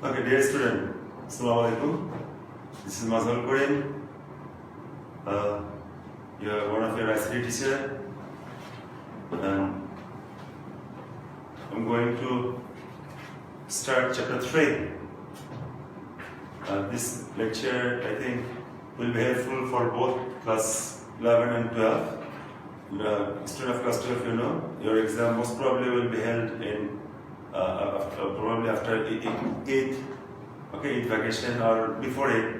Okay, dear student, Assalamu alaikum. This is Mazhar Sir. You are one of your ICT teacher, and I'm going to start chapter 3. This lecture, I think, will be helpful for both class 11 and 12. Student of class 12, you know, your exam most probably will be held in probably after Eid vacation or before it.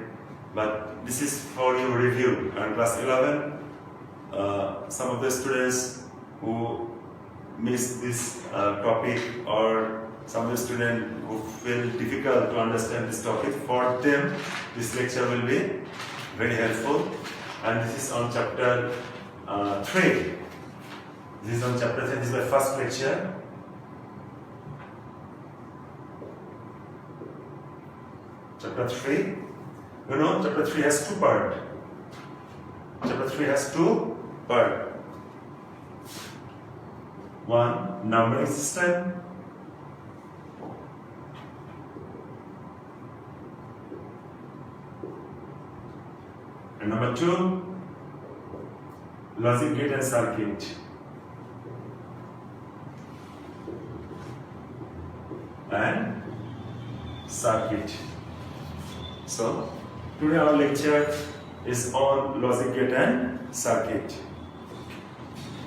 But this is for your review. And class 11, some of the students who miss this topic, or some of the students who feel difficult to understand this topic, for them this lecture will be very helpful. And this is on chapter 3. This is on chapter 3. This is my first lecture. Chapter 3. You know, chapter 3 has two parts. Chapter 3 has two parts. One, numbering system. And number 2, logic gate and circuit. And circuit. So, today our lecture is on logic gate and circuit.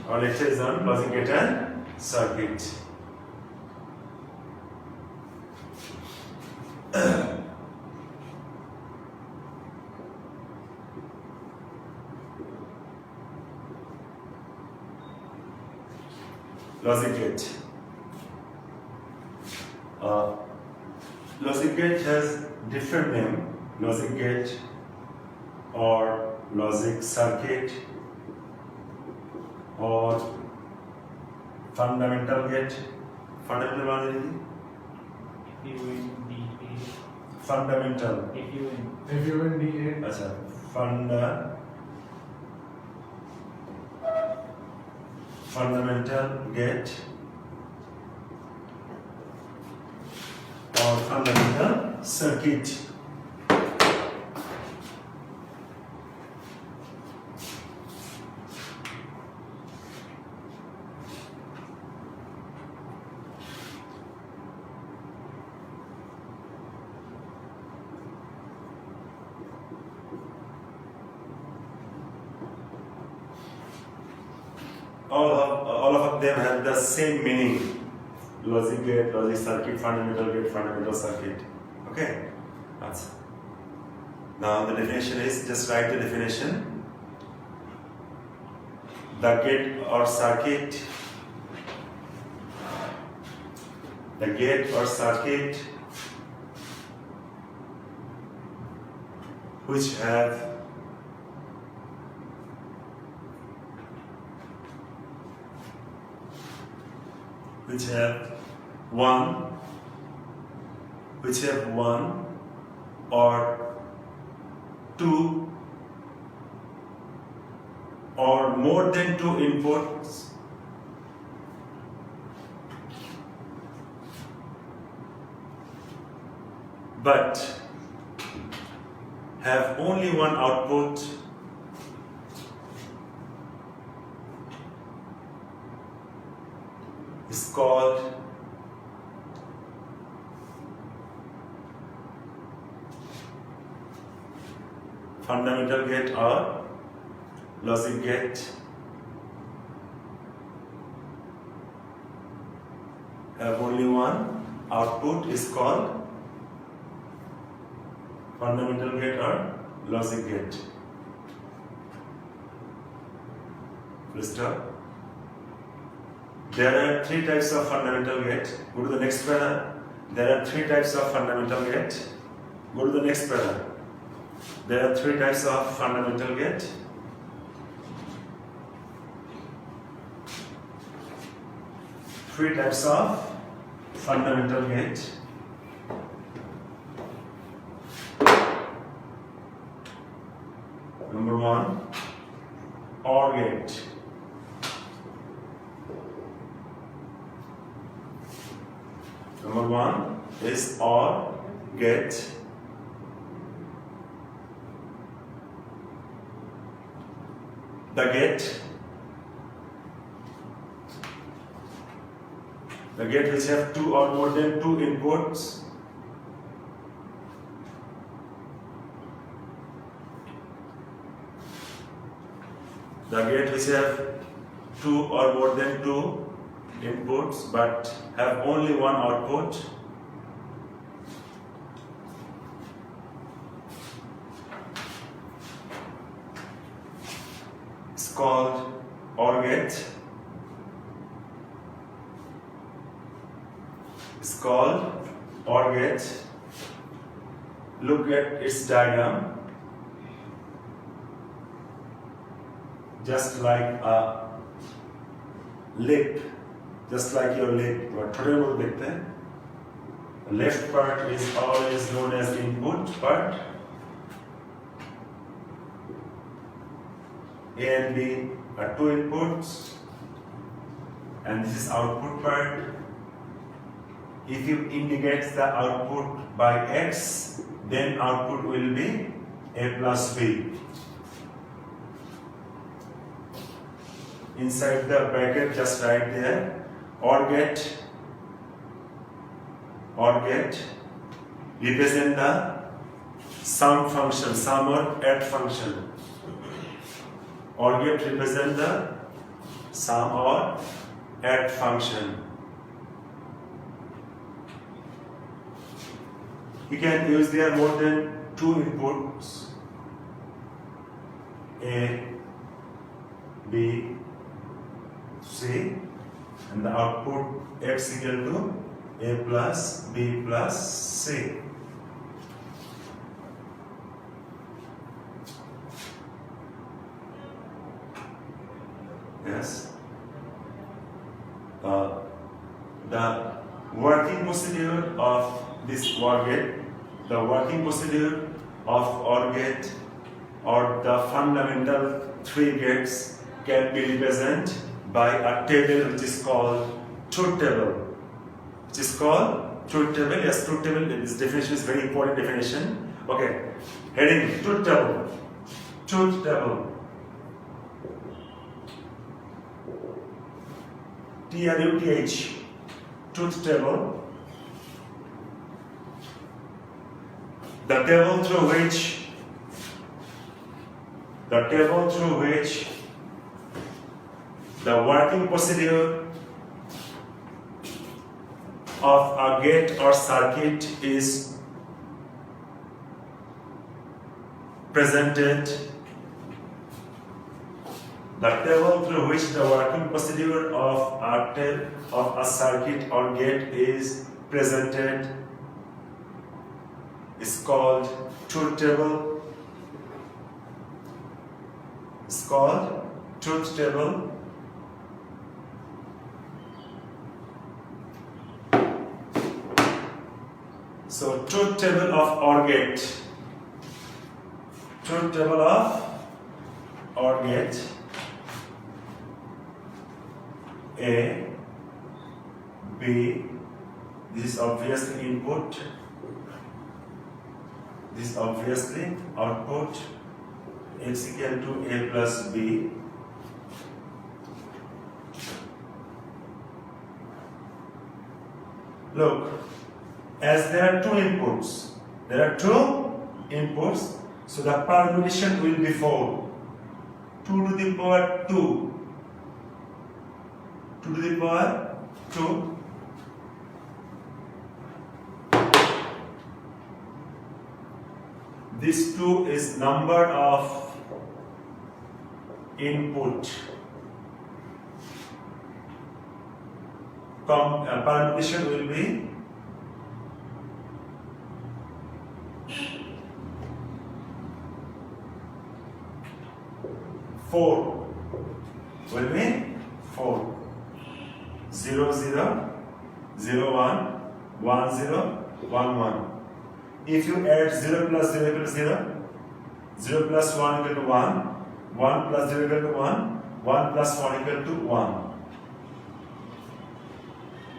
Our lecture is on logic gate and circuit. Logic gate. Logic gate has different name. Logic gate or logic circuit or fundamental gate. Fundamental means fundamental. अच्छा fundamental gate or fundamental circuit. All of them have the same meaning. Logic gate, logic circuit, fundamental circuit. Okay? Now the definition is, just write the definition. The gate or circuit which have one or two or more than two inputs but have only one output is called fundamental gate or logic gate. Have only one output is called fundamental gate or logic gate. Full stop. There are three types of fundamental gate. Go to the next para. There are three types of fundamental gate. Go to the next para. There are three types of fundamental gate. Three types of fundamental gate. Number 1, OR gate. Number 1 is OR get the gate which have two or more than two inputs but have only one output is called OR gate. Look at its diagram. Just like a lip, just like your lip, the left part is always known as input part, A and B are two inputs, and this is output part. If you indicate the output by X, then output will be A plus B. Inside the bracket, just write there, OR gate represent the sum function, sum or add function. OR gate represent the sum or add function. You can use there more than two inputs, A, B, C, and the output X equal to A plus B plus C. Yes. The working procedure of this OR gate, the working procedure of OR gate or the fundamental three gates can be represented by a table which is called truth table. Yes, truth table. This definition is very important definition. Okay, heading truth table. Truth table. TRUTH. Truth table. The table through which the working procedure of a gate or circuit is presented. The table through which the working procedure of a circuit or gate is presented is called truth table. It's called truth table. So truth table of OR gate. Truth table of OR gate. A, B, this is obviously input, this is obviously output, X equal to A plus B. Look, as there are two inputs, so the permutation will be 4. 2 to the power 2. 2 to the power 2. This 2 is number of input. Permutation will be 4. Will be 4. 0 0 0 1 1 0 1 1. If you add 0 plus 0 equal to 0, 0 plus 1 equal to 1, 1 plus 0 equal to 1, 1 plus 1 equal to 1.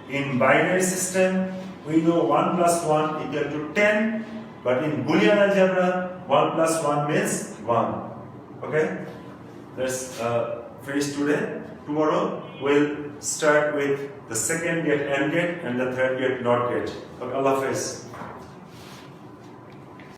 In binary system, we know 1 plus 1 equal to 10, but in Boolean algebra, 1 plus 1 means 1. Okay? Let's finish today. Tomorrow we'll start with the second gate AND gate and the third gate NOT gate. Okay, Allah Hafiz.